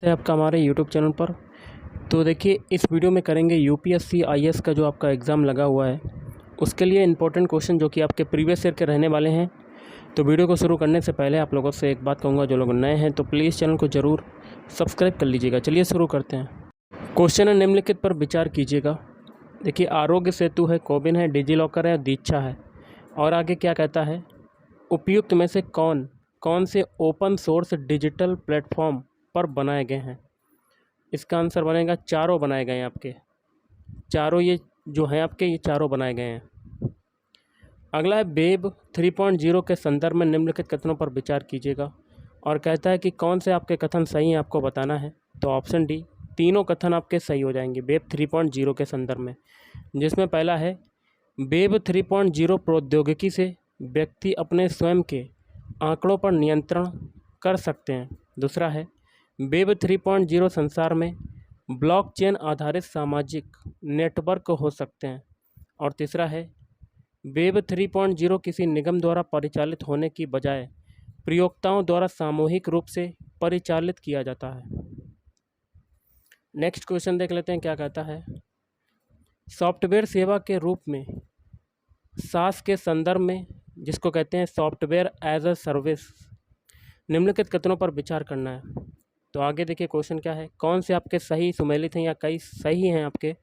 है आपका हमारे यूट्यूब चैनल पर। तो देखिए, इस वीडियो में करेंगे यूपीएससी आईएएस का जो आपका एग्ज़ाम लगा हुआ है उसके लिए इंपॉर्टेंट क्वेश्चन जो कि आपके प्रीवियस ईयर के रहने वाले हैं। तो वीडियो को शुरू करने से पहले आप लोगों से एक बात कहूँगा, जो लोग नए हैं तो प्लीज़ चैनल को ज़रूर सब्सक्राइब कर लीजिएगा। चलिए शुरू करते हैं। क्वेश्चन है, निम्नलिखित पर विचार कीजिएगा। देखिए, आरोग्य सेतु है, कोविन है, डिजिलॉकर है, दीक्षा है। और आगे क्या कहता है, उपयुक्त में से कौन कौन से ओपन सोर्स डिजिटल प्लेटफॉर्म पर बनाए गए हैं। इसका आंसर बनेगा चारों बनाए गए हैं आपके, चारों ये जो हैं आपके, ये चारों बनाए गए हैं। अगला है, वेब 3.0 के संदर्भ में निम्नलिखित कथनों पर विचार कीजिएगा। और कहता है कि कौन से आपके कथन सही हैं, आपको बताना है। तो ऑप्शन डी, तीनों कथन आपके सही हो जाएंगे वेब 3.0 के संदर्भ में। जिसमें पहला है, वेब 3.0 प्रौद्योगिकी से व्यक्ति अपने स्वयं के आंकड़ों पर नियंत्रण कर सकते हैं। दूसरा है, वेब 3.0 संसार में ब्लॉकचेन आधारित सामाजिक नेटवर्क हो सकते हैं। और तीसरा है, वेब 3.0 किसी निगम द्वारा परिचालित होने की बजाय प्रयोक्ताओं द्वारा सामूहिक रूप से परिचालित किया जाता है। नेक्स्ट क्वेश्चन देख लेते हैं, क्या कहता है। सॉफ्टवेयर सेवा के रूप में सास के संदर्भ में, जिसको कहते हैं सॉफ्टवेयर एज अ सर्विस, निम्नलिखित कथनों पर विचार करना है। तो आगे देखिए क्वेश्चन क्या है, कौन से आपके सही सुमेलित हैं या कई सही हैं आपके।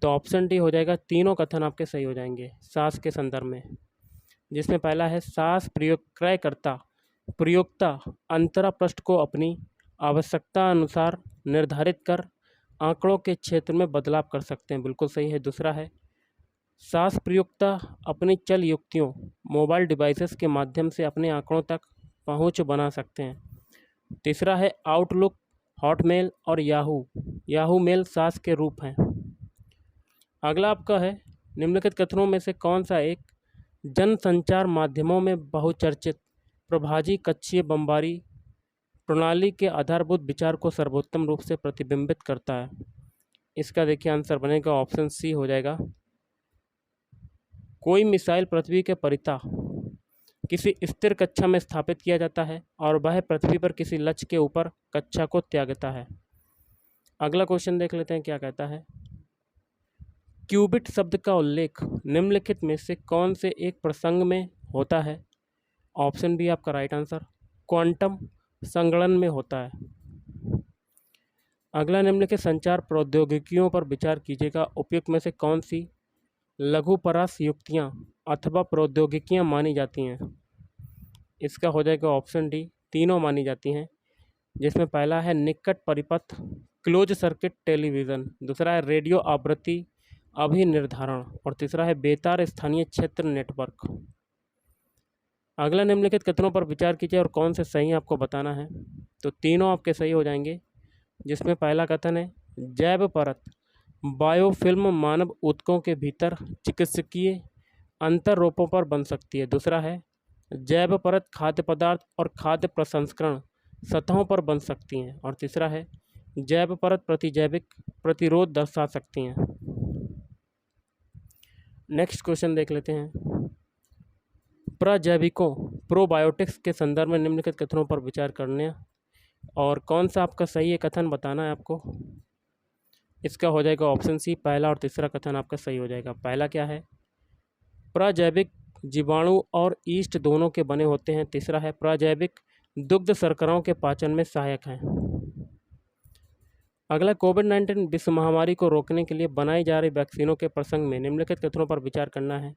तो ऑप्शन डी हो जाएगा, तीनों कथन आपके सही हो जाएंगे सास के संदर्भ में। जिसमें पहला है, सास क्रयकर्ता प्रयोक्ता अंतरा पृष्ठ को अपनी आवश्यकता अनुसार निर्धारित कर आंकड़ों के क्षेत्र में बदलाव कर सकते हैं, बिल्कुल सही है। दूसरा है, सास प्रयोक्ता अपनी चल युक्तियों मोबाइल डिवाइसेस के माध्यम से अपने आंकड़ों तक पहुंच बना सकते हैं। तीसरा है, आउटलुक, हॉटमेल और याहू मेल सास के रूप हैं। अगला आपका है, निम्नलिखित कथनों में से कौन सा एक जनसंचार माध्यमों में बहुचर्चित प्रभाजी कक्षीय बमबारी प्रणाली के आधारभूत विचार को सर्वोत्तम रूप से प्रतिबिंबित करता है। इसका देखिए आंसर बनेगा ऑप्शन सी हो जाएगा। कोई मिसाइल पृथ्वी के परितः किसी स्थिर कक्षा में स्थापित किया जाता है और वह पृथ्वी पर किसी लक्ष्य के ऊपर कक्षा को त्यागता है। अगला क्वेश्चन देख लेते हैं, क्या कहता है। क्यूबिट शब्द का उल्लेख निम्नलिखित में से कौन से एक प्रसंग में होता है। ऑप्शन बी आपका राइट आंसर, क्वांटम संगणन में होता है। अगला, निम्नलिखित संचार प्रौद्योगिकियों पर विचार कीजिएगा। उपयुक्त में से कौन सी लघुपरास युक्तियाँ अथवा प्रौद्योगिकियाँ मानी जाती हैं। इसका हो जाएगा ऑप्शन डी, तीनों मानी जाती हैं। जिसमें पहला है, निकट परिपथ क्लोज सर्किट टेलीविज़न। दूसरा है, रेडियो आवृत्ति अभिनिर्धारण। और तीसरा है, बेतार स्थानीय क्षेत्र नेटवर्क। अगला, निम्नलिखित कथनों पर विचार कीजिए और कौन से सही आपको बताना है। तो तीनों आपके सही हो जाएंगे। जिसमें पहला कथन है, जैव परत बायोफिल्म मानव ऊतकों के भीतर चिकित्सकीय अंतर्रोपों पर बन सकती है। दूसरा है, जैव परत खाद्य पदार्थ और खाद्य प्रसंस्करण सतहों पर बन सकती हैं। और तीसरा है, जैव परत प्रतिजैविक प्रतिरोध दर्शा सकती हैं। नेक्स्ट क्वेश्चन देख लेते हैं। प्रजैविकों प्रोबायोटिक्स के संदर्भ में निम्नलिखित कथनों पर विचार करने और कौन सा आपका सही है कथन बताना है आपको। इसका हो जाएगा ऑप्शन सी, पहला और तीसरा कथन आपका सही हो जाएगा। पहला क्या है, प्रजैविक जीवाणु और ईस्ट दोनों के बने होते हैं। तीसरा है, प्रजैविक दुग्ध शर्कराओं के पाचन में सहायक हैं। अगला, कोविड-19 विश्व महामारी को रोकने के लिए बनाई जा रही वैक्सीनों के प्रसंग में निम्नलिखित कथनों पर विचार करना है।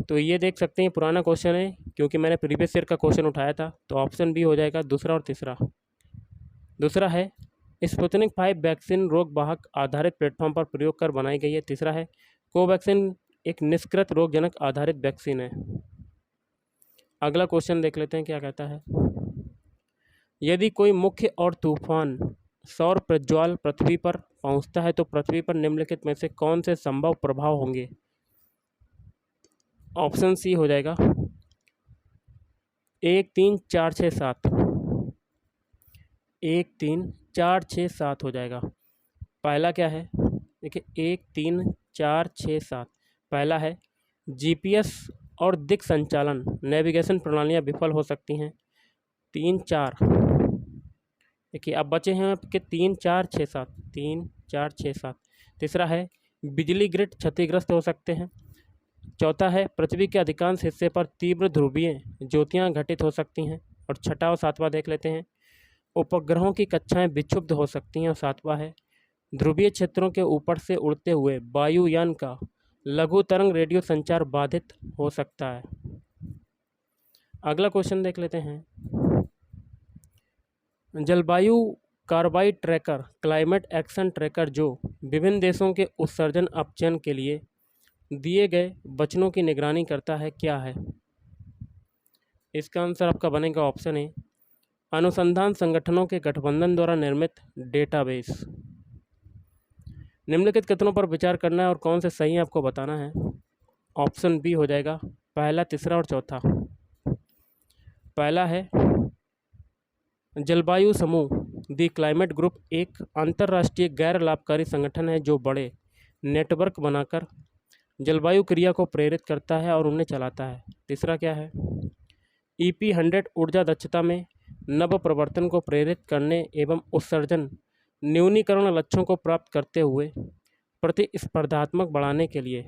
तो ये देख सकते हैं पुराना क्वेश्चन है, क्योंकि मैंने प्रीवियस ईयर का क्वेश्चन उठाया था। तो ऑप्शन बी हो जाएगा, दूसरा और तीसरा। दूसरा है, स्पुतनिक 5 वैक्सीन रोग वाहक आधारित प्लेटफॉर्म पर प्रयोग कर बनाई गई है। तीसरा है, कोवैक्सीन एक निष्कृत रोगजनक आधारित वैक्सीन है। अगला क्वेश्चन देख लेते हैं, क्या कहता है। यदि कोई मुख्य और तूफान सौर प्रज्वाल पृथ्वी पर पहुंचता है तो पृथ्वी पर निम्नलिखित में से कौन से संभव प्रभाव होंगे। ऑप्शन सी हो जाएगा 1 3 4 6 7, 1 3 4 6 7 हो जाएगा। पहला क्या है, देखिए 1 3 4 6 7। पहला है, जीपीएस और दिक् संचालन नेविगेशन प्रणालियाँ विफल हो सकती हैं। 3 4, देखिए अब बचे हैं आपके 3, 4, 6, 7, 3, 4, 6, 7। तीसरा है बिजली ग्रिड क्षतिग्रस्त हो सकते हैं। चौथा है पृथ्वी के अधिकांश हिस्से पर तीव्र ध्रुवीय ज्योतियाँ घटित हो सकती हैं। और छठा और सातवां देख लेते हैं, उपग्रहों की कक्षाएं विक्षुब्ध हो सकती हैं। और सातवां है ध्रुवीय क्षेत्रों के ऊपर से उड़ते हुए वायुयान का लघु तरंग रेडियो संचार बाधित हो सकता है। अगला क्वेश्चन देख लेते हैं, जलवायु कार्रवाई ट्रैकर क्लाइमेट एक्शन ट्रैकर जो विभिन्न देशों के उत्सर्जन अपचयन के लिए दिए गए वचनों की निगरानी करता है, क्या है? इसका आंसर आपका बनेगा ऑप्शन ए, अनुसंधान संगठनों के गठबंधन द्वारा निर्मित डेटाबेस। निम्नलिखित कथनों पर विचार करना है और कौन से सही आपको बताना है। ऑप्शन बी हो जाएगा पहला, तीसरा और चौथा। पहला है जलवायु समूह द क्लाइमेट ग्रुप एक अंतर्राष्ट्रीय गैर लाभकारी संगठन है जो बड़े नेटवर्क बनाकर जलवायु क्रिया को प्रेरित करता है और उन्हें चलाता है। तीसरा क्या है, EP100 ऊर्जा दक्षता में नव प्रवर्तन को प्रेरित करने एवं उत्सर्जन न्यूनीकरण लक्ष्यों को प्राप्त करते हुए प्रतिस्पर्धात्मक बढ़ाने के लिए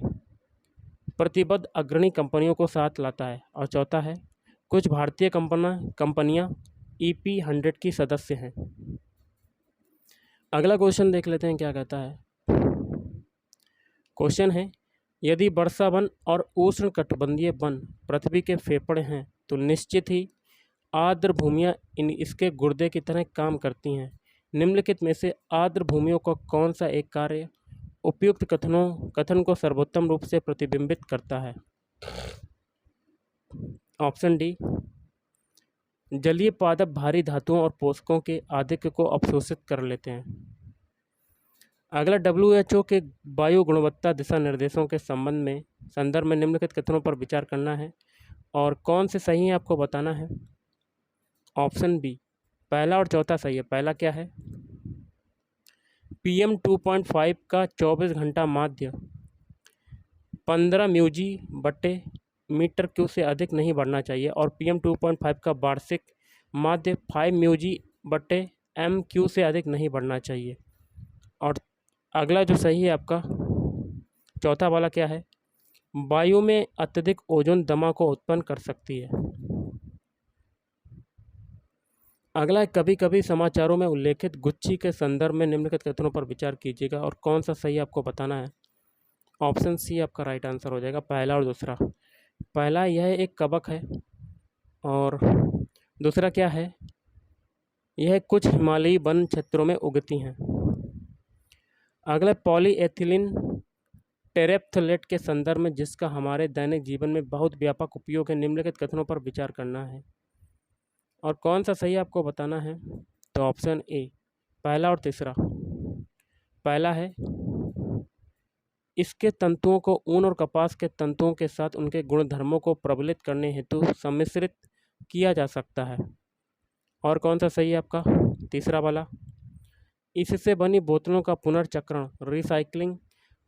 प्रतिबद्ध अग्रणी कंपनियों को साथ लाता है। और चौथा है कुछ भारतीय कंपनियां EP100 की सदस्य हैं। अगला क्वेश्चन देख लेते हैं क्या कहता है। क्वेश्चन है, यदि वर्षा वन और उष्णकटिबंधीय वन पृथ्वी के फेफड़े हैं तो निश्चित ही आर्द्र भूमियाँ इसके गुर्दे की तरह काम करती हैं। निम्नलिखित में से आर्द्र भूमियों का कौन सा एक कार्य उपयुक्त कथन को सर्वोत्तम रूप से प्रतिबिंबित करता है? ऑप्शन डी, जलीय पादप भारी धातुओं और पोषकों के आधिक्य को अवशोषित कर लेते हैं। अगला WHO के वायु गुणवत्ता दिशा निर्देशों के संदर्भ में निम्नलिखित कथनों पर विचार करना है और कौन से सही है आपको बताना है। ऑप्शन बी, पहला और चौथा सही है। पहला क्या है, PM 2.5 का 24 घंटा माध्य 15 μg/m³ से अधिक नहीं बढ़ना चाहिए और PM 2.5 का वार्षिक माध्य 5 μg/m³ से अधिक नहीं बढ़ना चाहिए। और अगला जो सही है आपका चौथा वाला क्या है, वायु में अत्यधिक ओजोन दमा को उत्पन्न कर सकती है। अगला, कभी कभी समाचारों में उल्लेखित गुच्छी के संदर्भ में निम्नलिखित कथनों पर विचार कीजिएगा और कौन सा सही आपको बताना है। ऑप्शन सी आपका राइट आंसर हो जाएगा, पहला और दूसरा। पहला, यह एक कवक है और दूसरा क्या है, यह कुछ हिमालयी वन क्षेत्रों में उगती हैं। अगला, पॉलीएथिलीन टेरेप्थलेट के संदर्भ में जिसका हमारे दैनिक जीवन में बहुत व्यापक उपयोग है, निम्नलिखित कथनों पर विचार करना है और कौन सा सही आपको बताना है। तो ऑप्शन ए, पहला और तीसरा। पहला है, इसके तंतुओं को ऊन और कपास के तंतुओं के साथ उनके गुणधर्मों को प्रबलित करने हेतु सम्मिश्रित किया जा सकता है। और कौन सा सही है आपका, तीसरा वाला, इससे बनी बोतलों का पुनर्चक्रण रिसाइकलिंग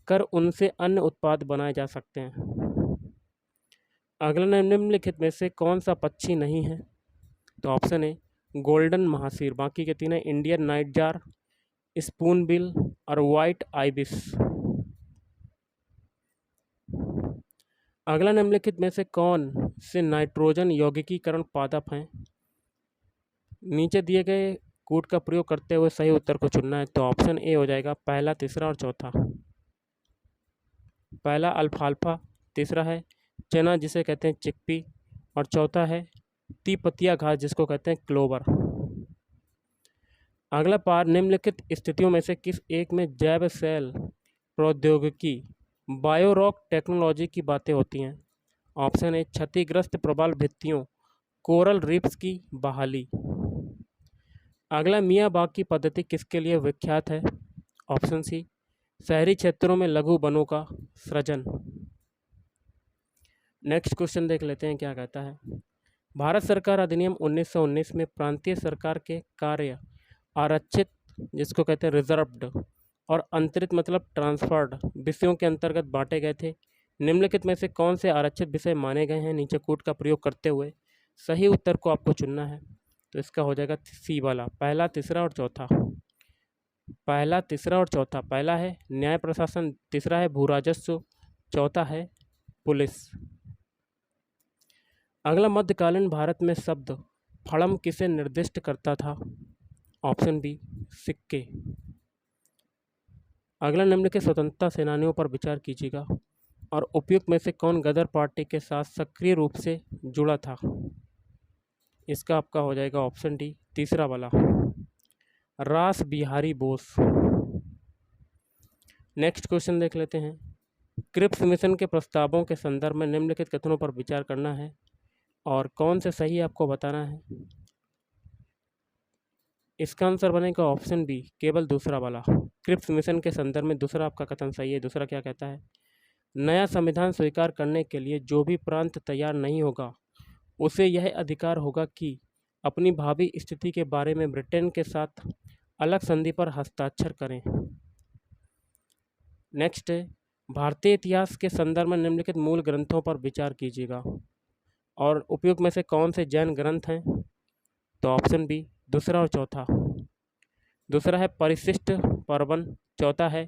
कर उनसे अन्य उत्पाद बनाए जा सकते हैं। अगला, निम्नलिखित में से कौन सा पक्षी नहीं है। तो ऑप्शन ए, गोल्डन महासीर। बाकी के तीन है इंडियन नाइटजार, स्पूनबिल और वाइट आइबिस। अगला, निम्नलिखित में से कौन से नाइट्रोजन यौगिकीकरण पादप हैं। नीचे दिए गए कूट का प्रयोग करते हुए सही उत्तर को चुनना है। तो ऑप्शन ए हो जाएगा पहला, तीसरा और चौथा। पहला अल्फाल्फा, तीसरा है चना जिसे कहते हैं चिकपी और चौथा है तीपतिया घास जिसको कहते हैं क्लोवर। अगला पार, निम्नलिखित स्थितियों में से किस एक में जैव सेल प्रौद्योगिकी बायोरॉक टेक्नोलॉजी की बातें होती हैं। ऑप्शन ए, क्षतिग्रस्त प्रबल भित्तियों कोरल रीफ्स की बहाली। अगला, मियाँ बाग की पद्धति किसके लिए विख्यात है। ऑप्शन सी, शहरी क्षेत्रों में लघु वनों का सृजन। नेक्स्ट क्वेश्चन देख लेते हैं क्या कहता है। भारत सरकार अधिनियम 1919 में प्रांतीय सरकार के कार्य आरक्षित जिसको कहते हैं रिजर्व्ड और अंतरित मतलब ट्रांसफर्ड विषयों के अंतर्गत बांटे गए थे। निम्नलिखित में से कौन से आरक्षित विषय माने गए हैं नीचे कूट का प्रयोग करते हुए सही उत्तर को आपको चुनना है। तो इसका हो जाएगा सी वाला, पहला, तीसरा और चौथा। पहला, तीसरा और चौथा, पहला है न्याय प्रशासन, तीसरा है भू राजस्व, चौथा है पुलिस। अगला, मध्यकालीन भारत में शब्द फड़म किसे निर्दिष्ट करता था? ऑप्शन बी, सिक्के। अगला, निम्नलिखित स्वतंत्रता सेनानियों पर विचार कीजिएगा और उपयुक्त में से कौन गदर पार्टी के साथ सक्रिय रूप से जुड़ा था? इसका आपका हो जाएगा ऑप्शन डी, तीसरा वाला, रास बिहारी बोस। नेक्स्ट क्वेश्चन देख लेते हैं। क्रिप्स मिशन के प्रस्तावों के संदर्भ में निम्नलिखित कथनों पर विचार करना है और कौन से सही आपको बताना है। इसका आंसर बनेगा ऑप्शन बी, केवल दूसरा वाला। क्रिप्स मिशन के संदर्भ में दूसरा आपका कथन सही है। दूसरा क्या कहता है? नया संविधान स्वीकार करने के लिए जो भी प्रांत तैयार नहीं होगा उसे यह अधिकार होगा कि अपनी भावी स्थिति के बारे में ब्रिटेन के साथ अलग संधि पर हस्ताक्षर करें। नेक्स्ट है, भारतीय इतिहास के संदर्भ में निम्नलिखित मूल ग्रंथों पर विचार कीजिएगा और उपयुक्त में से कौन से जैन ग्रंथ हैं? तो ऑप्शन बी, दूसरा और चौथा। दूसरा है परिशिष्ट पर्वन, चौथा है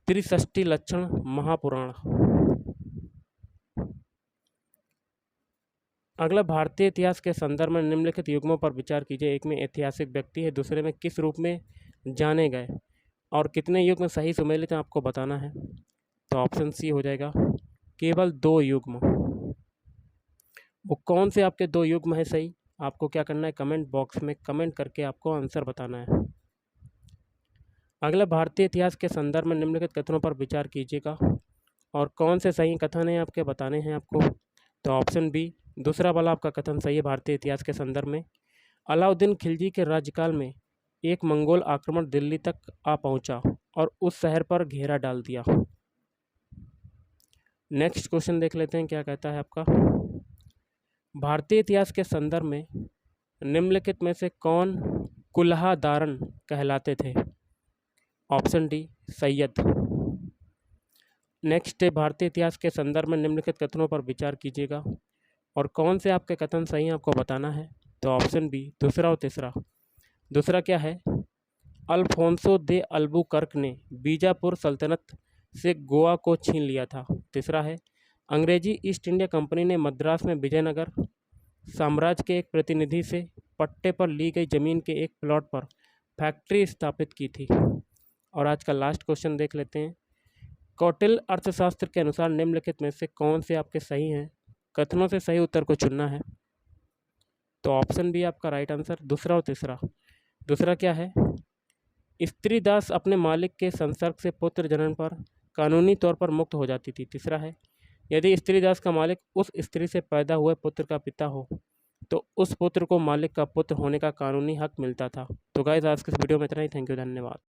त्रिषष्टि लक्षण महापुराण। अगला, भारतीय इतिहास के संदर्भ में निम्नलिखित युग्मों पर विचार कीजिए। एक में ऐतिहासिक व्यक्ति है, दूसरे में किस रूप में जाने गए और कितने युग्म सही सुमेलित हैं आपको बताना है। तो ऑप्शन सी हो जाएगा, केवल 2 युग्म। वो कौन से आपके 2 युग्म है सही? आपको क्या करना है, कमेंट बॉक्स में कमेंट करके आपको आंसर बताना है। अगला, भारतीय इतिहास के संदर्भ में निम्नलिखित कथनों पर विचार कीजिएगा और कौन से सही कथन हैं आपके बताने हैं आपको। तो ऑप्शन बी, दूसरा वाला आपका कथन सही है। भारतीय इतिहास के संदर्भ में अलाउद्दीन खिलजी के राज्यकाल में एक मंगोल आक्रमण दिल्ली तक आ पहुंचा और उस शहर पर घेरा डाल दिया। नेक्स्ट क्वेश्चन देख लेते हैं क्या कहता है आपका। भारतीय इतिहास के संदर्भ में निम्नलिखित में से कौन कुल्हा दारन कहलाते थे? Option D, Syed. नेक्स्ट है, भारतीय इतिहास के संदर्भ में निम्नलिखित कथनों पर विचार कीजिएगा और कौन से आपके कथन सही हैं आपको बताना है। तो ऑप्शन बी, दूसरा और तीसरा। दूसरा क्या है, अल्फोंसो दे अल्बुकर्क ने बीजापुर सल्तनत से गोवा को छीन लिया था। तीसरा है, अंग्रेजी ईस्ट इंडिया कंपनी ने मद्रास में विजयनगर साम्राज्य के एक प्रतिनिधि से पट्टे पर ली गई जमीन के एक प्लॉट पर फैक्ट्री स्थापित की थी। और आज का लास्ट क्वेश्चन देख लेते हैं। कौटिल्य अर्थशास्त्र के अनुसार निम्नलिखित में से कौन से आपके सही हैं? कथनों से सही उत्तर को चुनना है। तो ऑप्शन बी आपका राइट आंसर, दूसरा और तीसरा। दूसरा क्या है, स्त्री दास अपने मालिक के संसर्ग से पुत्र जनन पर कानूनी तौर पर मुक्त हो जाती थी। तीसरा है, यदि स्त्री दास का मालिक उस स्त्री से पैदा हुए पुत्र का पिता हो तो उस पुत्र को मालिक का पुत्र होने का कानूनी हक मिलता था। तो गाइस, आज के इस वीडियो में इतना ही। थैंक यू, धन्यवाद।